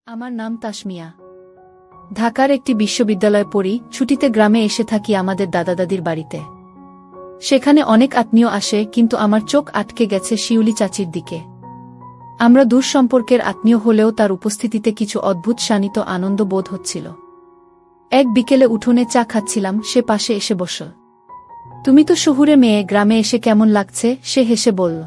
আমার নাম তাসমিয়া। ঢাকার একটি বিশ্ববিদ্যালয়ে পড়ি, ছুটিতে গ্রামে এসে থাকি আমাদের দাদা-দাদির বাড়িতে। সেখানে অনেক আত্মীয় আসে, কিন্তু আমার চোখ আটকে গেছে শিউলি চাচির দিকে। আমরা দূর সম্পর্কের আত্মীয় হলেও তার উপস্থিতিতে কিছু অদ্ভুত শানিত আনন্দ বোধ হচ্ছিল। এক বিকেলে উঠোনে চা খাচ্ছিলাম, সে পাশে এসে বসল। তুমি তো শহুরে মেয়ে, গ্রামে এসে কেমন লাগছে? সে হেসে বলল।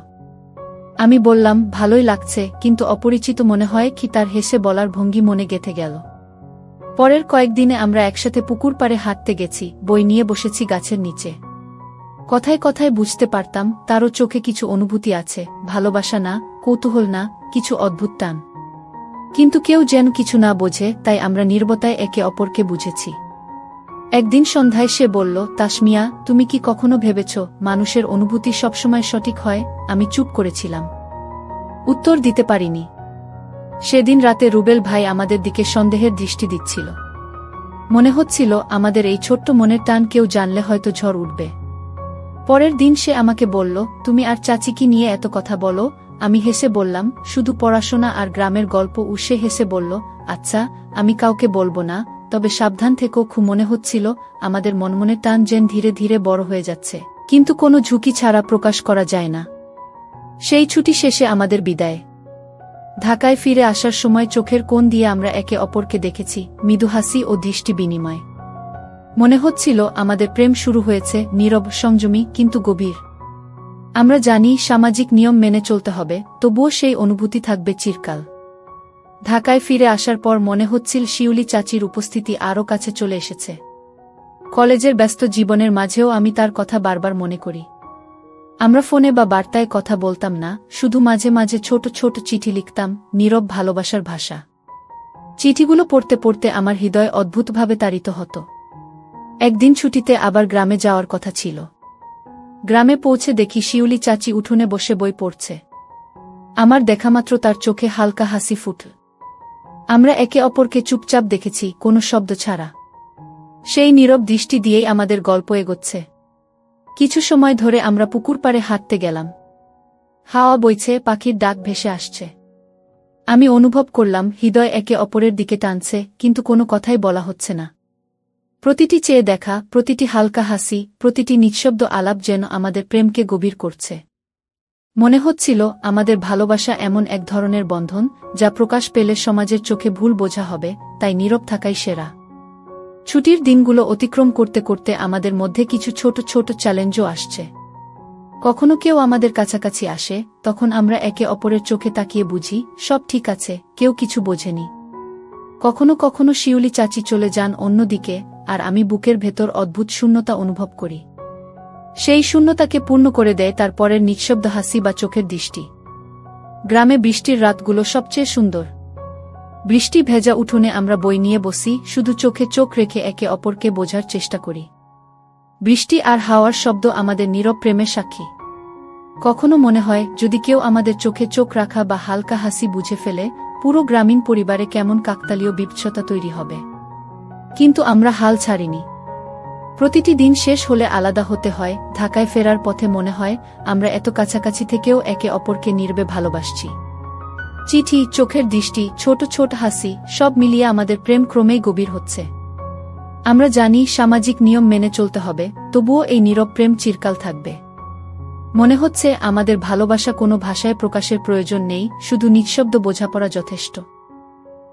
আমি বললাম, ভালোই লাগছে, কিন্তু অপরিচিত মনে হয় কি? তার হেসে বলার ভঙ্গি মনে গেঁথে গেল। পরের কয়েকদিনে আমরা একসাথে পুকুর পাড়ে হাঁটতে গেছি, বই নিয়ে বসেছি গাছের নিচে। কথায় কথায় বুঝতে পারতাম তারও চোখে কিছু অনুভূতি আছে, ভালোবাসা না, কৌতূহল না, কিছু অদ্ভুত টান। কিন্তু কেউ যেন কিছু না বোঝে, তাই আমরা নীরবতায় একে অপরকে বুঝেছি। একদিন সন্ধ্যায় সে বলল, তাসমিয়া, তুমি কি কখনো ভেবেছ মানুষের অনুভূতি সবসময় সঠিক হয়? আমি চুপ করেছিলাম, উত্তর দিতে পারিনি। সেদিন রাতে রুবেল ভাই আমাদের দিকে সন্দেহের দৃষ্টি দিচ্ছিল। মনে হচ্ছিল আমাদের এই ছোট্ট মনের টান কেউ জানলে হয়তো ঝড় উঠবে। পরের দিন সে আমাকে বলল, তুমি আর চাচি কি নিয়ে এত কথা বলো? আমি হেসে বললাম, শুধু পড়াশোনা আর গ্রামের গল্প। সে হেসে বলল, আচ্ছা, আমি কাউকে বলবো না, তবে সাবধান থেকো। খুব মনে হচ্ছিল আমাদের মনমনের টান যেন ধীরে ধীরে বড় হয়ে যাচ্ছে, কিন্তু কোনো ঝুঁকি ছাড়া প্রকাশ করা যায় না। সেই ছুটি শেষে আমাদের বিদায়। ঢাকায় ফিরে আসার সময় চোখের কোণ দিয়ে আমরা একে অপরকে দেখেছি, মৃদু হাসি ও দৃষ্টি বিনিময়। মনে হচ্ছিল আমাদের প্রেম শুরু হয়েছে, নীরব, সংযমী, কিন্তু গভীর। আমরা জানি সামাজিক নিয়ম মেনে চলতে হবে, তবুও সেই অনুভূতি থাকবে চিরকাল। ঢাকায় ফিরে আসার পর মনে হচ্ছিল শিউলি চাচির উপস্থিতি আরও কাছে চলে এসেছে। কলেজের ব্যস্ত জীবনের মাঝেও আমি তার কথা বারবার মনে করি। আমরা ফোনে বা বার্তায় কথা বলতাম না, শুধু মাঝে মাঝে ছোট ছোট চিঠি লিখতাম, নীরব ভালোবাসার ভাষা। চিঠিগুলো পড়তে পড়তে আমার হৃদয় অদ্ভুতভাবে তাড়িত হতো। একদিন ছুটিতে আবার গ্রামে যাওয়ার কথা ছিল। গ্রামে পৌঁছে দেখি শিউলি চাচি উঠোনে বসে বই পড়ছে। আমার দেখামাত্র তার চোখে হালকা হাসি ফুটল। আমরা একে অপরকে চুপচাপ দেখেছি, কোনো শব্দ ছাড়া। সেই নীরব দৃষ্টি দিয়েই আমাদের গল্প এগোচ্ছে। কিছু সময় ধরে আমরা পুকুর পাড়ে হাঁটতে গেলাম। হাওয়া বইছে, পাখির ডাক ভেসে আসছে। আমি অনুভব করলাম হৃদয় একে অপরের দিকে টানছে, কিন্তু কোনো কথাই বলা হচ্ছে না। প্রতিটি চেয়ে দেখা, প্রতিটি হালকা হাসি, প্রতিটি নিঃশব্দ আলাপ যেন আমাদের প্রেমকে গভীর করছে। মনে হচ্ছিল আমাদের ভালোবাসা এমন এক ধরনের বন্ধন, যা প্রকাশ পেলে সমাজের চোখে ভুল বোঝা হবে, তাই নীরব থাকাই সেরা। ছুটির দিনগুলো অতিক্রম করতে করতে আমাদের মধ্যে কিছু ছোট ছোট চ্যালেঞ্জও আসছে। কখনো কেউ আমাদের কাছাকাছি আসে, তখন আমরা একে অপরের চোখে তাকিয়ে বুঝি সব ঠিক আছে, কেউ কিছু বোঝেনি। কখনো কখনো শিউলি চাচি চলে যান অন্যদিকে, আর আমি বুকের ভেতর অদ্ভুত শূন্যতা অনুভব করি। সেই শূন্যতাকে পূর্ণ করে দেয় তার পরের নিঃশব্দ হাসি বা চোখের দৃষ্টি। গ্রামে বৃষ্টির রাতগুলো সবচেয়ে সুন্দর। বৃষ্টি ভেজা উঠোনে আমরা বই নিয়ে বসি, শুধু চোখে চোখ রেখে একে অপরকে বোঝার চেষ্টা করি। বৃষ্টি আর হাওয়ার শব্দ আমাদের নীরব প্রেমের সাক্ষী। কখনো মনে হয় যদি কেউ আমাদের চোখে চোখ রাখা বা হালকা হাসি বুঝে ফেলে, পুরো গ্রামীণ পরিবারে কেমন কাকতালীয় বিভৎসতা তৈরি হবে। কিন্তু আমরা হাল ছাড়িনি। প্রতিটি দিন শেষ হলে আলাদা হতে হয়। ঢাকায় ফেরার পথে মনে হয় আমরা এত কাছাকাছি থেকেও একে অপরকে নীরবে ভালোবাসছি। চিঠি, চোখের দৃষ্টি, ছোট ছোট হাসি, সব মিলিয়ে আমাদের প্রেম ক্রমেই গভীর হচ্ছে। আমরা জানি সামাজিক নিয়ম মেনে চলতে হবে, তবুও এই নীরব প্রেম চিরকাল থাকবে। মনে হচ্ছে আমাদের ভালোবাসা কোনো ভাষায় প্রকাশের প্রয়োজন নেই, শুধু নিঃশব্দ বোঝাপড়া যথেষ্ট।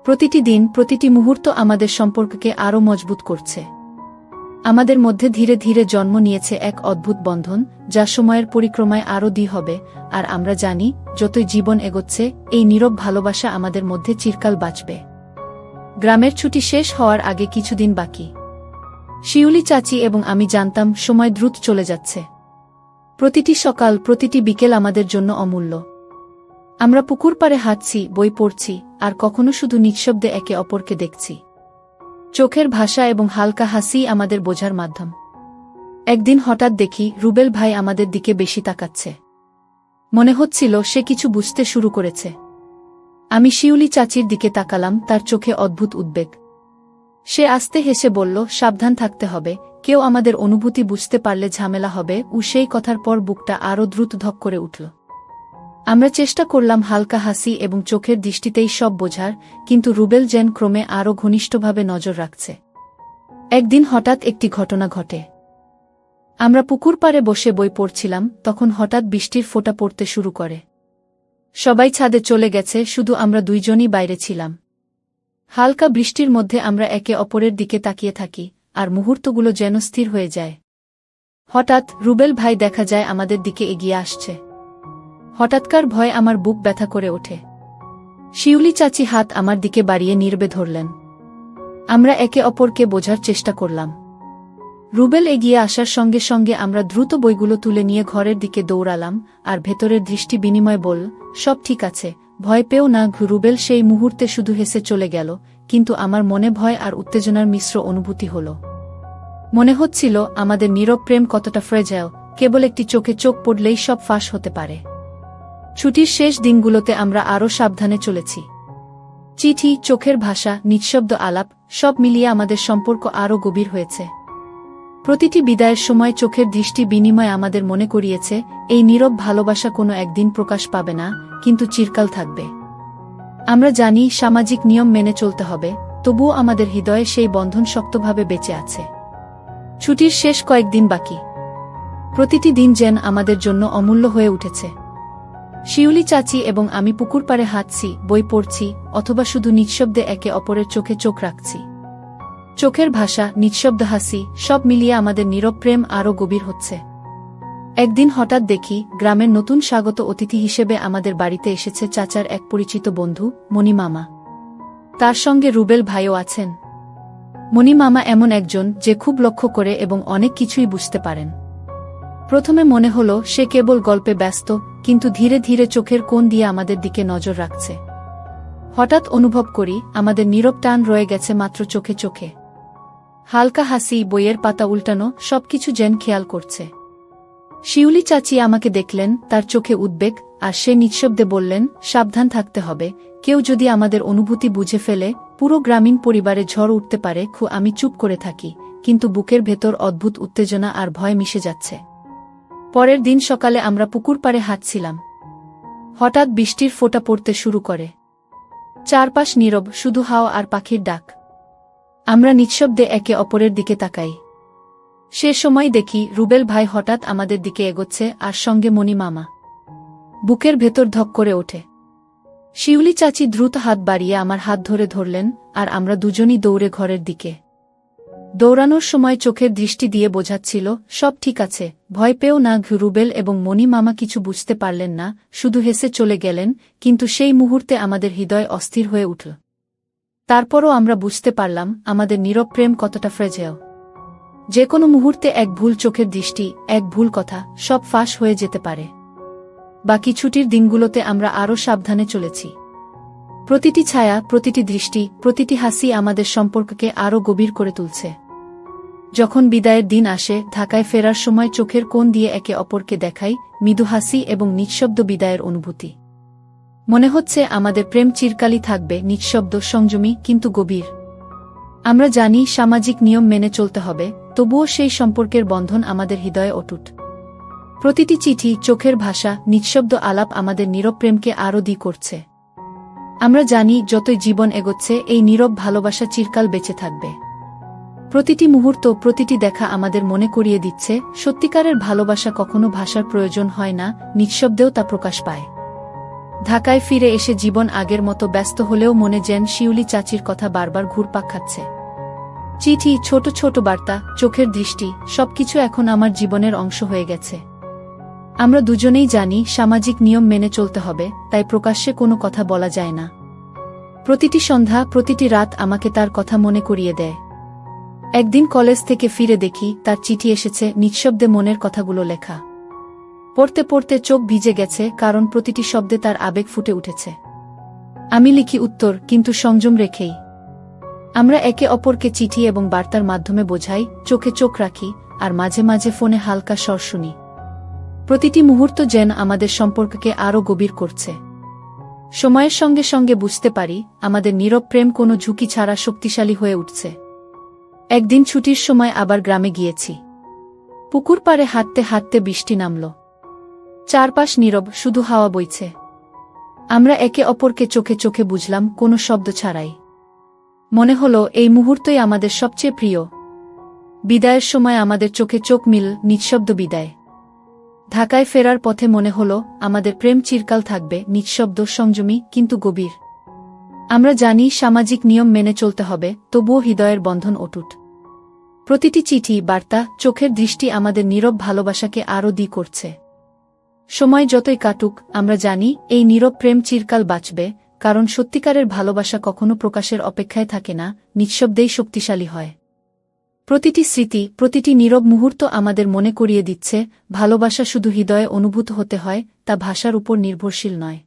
প্রতিটি দিন, প্রতিটি মুহূর্ত আমাদের সম্পর্ককে আরও মজবুত করছে। আমাদের মধ্যে ধীরে ধীরে জন্ম নিয়েছে এক অদ্ভুত বন্ধন, যা সময়ের পরিক্রমায় আরও দৃঢ় হবে। আর আমরা জানি যতই জীবন এগোচ্ছে, এই নীরব ভালোবাসা আমাদের মধ্যে চিরকাল বাঁচবে। গ্রামের ছুটি শেষ হওয়ার আগে কিছুদিন বাকি। শিউলি চাচি এবং আমি জানতাম সময় দ্রুত চলে যাচ্ছে। প্রতিটি সকাল, প্রতিটি বিকেল আমাদের জন্য অমূল্য। আমরা পুকুর পাড়ে হাঁটছি, বই পড়ছি, আর কখনো শুধু নিঃশব্দে একে অপরকে দেখছি। চোখের ভাষা এবং হালকা হাসি আমাদের বোঝার মাধ্যম। একদিন হঠাৎ দেখি রুবেল ভাই আমাদের দিকে বেশি তাকাচ্ছে। মনে হচ্ছিল সে কিছু বুঝতে শুরু করেছে। আমি শিউলি চাচির দিকে তাকালাম, তার চোখে অদ্ভুত উদ্বেগ। সে আস্তে হেসে বলল, সাবধান থাকতে হবে, কেউ আমাদের অনুভূতি বুঝতে পারলে ঝামেলা হবে। সেই কথার পর বুকটা আরও দ্রুত ধক করে উঠল। আমরা চেষ্টা করলাম হালকা হাসি এবং চোখের দৃষ্টিতেই সব বোঝার, কিন্তু রুবেল যেন ক্রমে আরও ঘনিষ্ঠভাবে নজর রাখছে। একদিন হঠাৎ একটি ঘটনা ঘটে। আমরা পুকুর পাড়ে বসে বই পড়ছিলাম, তখন হঠাৎ বৃষ্টির ফোঁটা পড়তে শুরু করে। সবাই ছাদে চলে গেছে, শুধু আমরা দুইজনই বাইরে ছিলাম। হালকা বৃষ্টির মধ্যে আমরা একে অপরের দিকে তাকিয়ে থাকি, আর মুহূর্তগুলো যেন স্থির হয়ে যায়। হঠাৎ রুবেল ভাই দেখা যায় আমাদের দিকে এগিয়ে আসছে। হঠাৎকার ভয়ে আমার বুক ব্যথা করে ওঠে। শিউলি চাচি হাত আমার দিকে বাড়িয়ে নীরবে ধরলেন। আমরা একে অপরকে বোঝার চেষ্টা করলাম। রুবেল এগিয়ে আসার সঙ্গে সঙ্গে আমরা দ্রুত বইগুলো তুলে নিয়ে ঘরের দিকে দৌড়ালাম, আর ভেতরের দৃষ্টি বিনিময় বলল, সব ঠিক আছে, ভয় পেও না। রুবেল সেই মুহূর্তে শুধু হেসে চলে গেল, কিন্তু আমার মনে ভয় আর উত্তেজনার মিশ্র অনুভূতি হল। মনে হচ্ছিল আমাদের নীরব প্রেম কতটা ফ্রেজাইল, কেবল একটি চোখে চোখ পড়লেই সব ফাঁস হতে পারে। ছুটির শেষ দিনগুলোতে আমরা আরও সাবধানে চলেছি। চিঠি, চোখের ভাষা, নিঃশব্দ আলাপ, সব মিলিয়ে আমাদের সম্পর্ক আরও গভীর হয়েছে। প্রতিটি বিদায়ের সময় চোখের দৃষ্টি বিনিময় আমাদের মনে করিয়েছে, এই নীরব ভালোবাসা কোনো একদিন প্রকাশ পাবে না, কিন্তু চিরকাল থাকবে। আমরা জানি সামাজিক নিয়ম মেনে চলতে হবে, তবুও আমাদের হৃদয়ে সেই বন্ধন শক্তভাবে বেঁচে আছে। ছুটির শেষ কয়েকদিন বাকি। প্রতিটি দিন যেন আমাদের জন্য অমূল্য হয়ে উঠেছে। শিউলি চাচি এবং আমি পুকুর পাড়ে হাঁটছি, বই পড়ছি, অথবা শুধু নিঃশব্দে একে অপরের চোখে চোখ রাখছি। চোখের ভাষা, নিঃশব্দ হাসি, সব মিলিয়ে আমাদের নীরব প্রেম আরও গভীর হচ্ছে। একদিন হঠাৎ দেখি গ্রামের নতুন স্বাগত অতিথি হিসেবে আমাদের বাড়িতে এসেছে চাচার এক পরিচিত বন্ধু, মণি মামা। তার সঙ্গে রুবেল ভাইও আছেন। মণি মামা এমন একজন যে খুব লক্ষ্য করে এবং অনেক কিছুই বুঝতে পারেন। প্রথমে মনে হলো সে কেবল গল্পে ব্যস্ত, কিন্তু ধীরে ধীরে চোখের কোণ দিয়ে আমাদের দিকে নজর রাখছে। হঠাৎ অনুভব করি আমাদের নীরব টান রয়ে গেছে মাত্র চোখে চোখে। হালকা হাসি, বইয়ের পাতা উল্টানো, সবকিছু যেন খেয়াল করছে। শিউলি চাচি আমাকে দেখলেন, তার চোখে উদ্বেগ, আর সে নিঃশব্দে বললেন, সাবধান থাকতে হবে, কেউ যদি আমাদের অনুভূতি বুঝে ফেলে, পুরো গ্রামীণ পরিবারে ঝড় উঠতে পারে। আমি চুপ করে থাকি, কিন্তু বুকের ভেতর অদ্ভুত উত্তেজনা আর ভয় মিশে যাচ্ছে। পরের দিন সকালে আমরা পুকুর পাড়ে হাঁটছিলাম। হঠাৎ বৃষ্টির ফোঁটা পড়তে শুরু করে। চারপাশ নীরব, শুধু হাওয়া আর পাখির ডাক। আমরা নিঃশব্দে একে অপরের দিকে তাকাই। সে সময় দেখি রুবেল ভাই হঠাৎ আমাদের দিকে এগোচ্ছে, আর সঙ্গে মণি মামা। বুকের ভেতর ধক করে ওঠে। শিউলি চাচি দ্রুত হাত বাড়িয়ে আমার হাত ধরে ধরলেন, আর আমরা দুজনই দৌড়ে ঘরের দিকে। দৌড়ানোর সময় চোখের দৃষ্টি দিয়ে বোঝাচ্ছিল, সব ঠিক আছে, ভয় পেও না। রুবেল এবং মণি মামা কিছু বুঝতে পারলেন না, শুধু হেসে চলে গেলেন, কিন্তু সেই মুহূর্তে আমাদের হৃদয় অস্থির হয়ে উঠল। তারপরও আমরা বুঝতে পারলাম আমাদের নীরব প্রেম কতটা ফ্রেজাইল। যে কোনো মুহূর্তে এক ভুল চোখের দৃষ্টি, এক ভুল কথা, সব ফাঁস হয়ে যেতে পারে। বাকি ছুটির দিনগুলোতে আমরা আরও সাবধানে চলেছি। প্রতিটি ছায়া, প্রতিটি দৃষ্টি, প্রতিটি হাসি আমাদের সম্পর্ককে আরও গভীর করে তুলছে। যখন বিদায়ের দিন আসে, ঢাকায় ফেরার সময় চোখের কোণ দিয়ে একে অপরকে দেখাই, মৃদু হাসি এবং নিঃশব্দ বিদায়ের অনুভূতি। মনে হচ্ছে আমাদের প্রেম চিরকালই থাকবে, নিঃশব্দ, সংযমী, কিন্তু গভীর। আমরা জানি সামাজিক নিয়ম মেনে চলতে হবে, তবুও সেই সম্পর্কের বন্ধন আমাদের হৃদয়ে অটুট। প্রতিটি চিঠি, চোখের ভাষা, নিঃশব্দ আলাপ আমাদের নীরব প্রেমকে আরও দ্বিগুণ করছে। আমরা জানি যতই জীবন এগোচ্ছে, এই নীরব ভালোবাসা চিরকাল বেঁচে থাকবে। প্রতিটি মুহূর্ত, প্রতিটি দেখা আমাদের মনে করিয়ে দিচ্ছে, সত্যিকারের ভালোবাসা কখনো ভাষার প্রয়োজন হয় না, নিঃশব্দেও তা প্রকাশ পায়। ঢাকায় ফিরে এসে জীবন আগের মতো ব্যস্ত হলেও মনে যেন শিউলি চাচির কথা বারবার ঘুরপাক খাচ্ছে। চিঠি, ছোট ছোট বার্তা, চোখের দৃষ্টি, সবকিছু এখন আমার জীবনের অংশ হয়ে গেছে। আমরা দুজনেই জানি সামাজিক নিয়ম মেনে চলতে হবে, তাই প্রকাশ্যে কোনো কথা বলা যায় না। প্রতিটি সন্ধ্যা, প্রতিটি রাত আমাকে তার কথা মনে করিয়ে দেয়। একদিন কলেজ থেকে ফিরে দেখি তার চিঠি এসেছে, নিঃশব্দে মনের কথাগুলো লেখা। পড়তে পড়তে চোখ ভিজে গেছে, কারণ প্রতিটি শব্দে তার আবেগ ফুটে উঠেছে। আমি লিখি উত্তর, কিন্তু সংযম রেখেই। আমরা একে অপরকে চিঠি এবং বার্তার মাধ্যমে বোঝাই, চোখে চোখ রাখি, আর মাঝে মাঝে ফোনে হালকা স্বর শুনি। প্রতিটি মুহূর্ত যেন আমাদের সম্পর্ককে আরও গভীর করছে। সময়ের সঙ্গে সঙ্গে বুঝতে পারি আমাদের নীরব প্রেম কোনো ঝুঁকি ছাড়া শক্তিশালী হয়ে উঠছে। একদিন ছুটির সময় আবার গ্রামে গিয়েছি। পুকুর পাড়ে হাঁটতে হাঁটতে বৃষ্টি নামল। চারপাশ নীরব, শুধু হাওয়া বইছে। আমরা একে অপরকে চোখে চোখে বুঝলাম, কোনো শব্দ ছাড়াই। মনে হলো এই মুহূর্তই আমাদের সবচেয়ে প্রিয়। বিদায়ের সময় আমাদের চোখে চোখ মিল, নিঃশব্দ বিদায়। ঢাকায় ফেরার পথে মনে হলো আমাদের প্রেম চিরকাল থাকবে, নিঃশব্দ, সংযমী কিন্তু গভীর। আমরা জানি সামাজিক নিয়ম মেনে চলতে হবে, তবুও হৃদয়ের বন্ধন অটুট। প্রতিটি চিঠি, বার্তা, চোখের দৃষ্টি আমাদের নীরব ভালোবাসাকে আরও করছে। সময় যতই কাটুক, আমরা জানি এই নীরব প্রেম চিরকাল বাঁচবে, কারণ সত্যিকারের ভালোবাসা কখনো প্রকাশের অপেক্ষায় থাকে না, নিঃশব্দেই শক্তিশালী হয়। প্রতিটি স্মৃতি, প্রতিটি নীরব মুহূর্ত আমাদের মনে করিয়ে দিচ্ছে, ভালোবাসা শুধু হৃদয়ে অনুভূত হতে হয়, তা ভাষার উপর নির্ভরশীল নয়।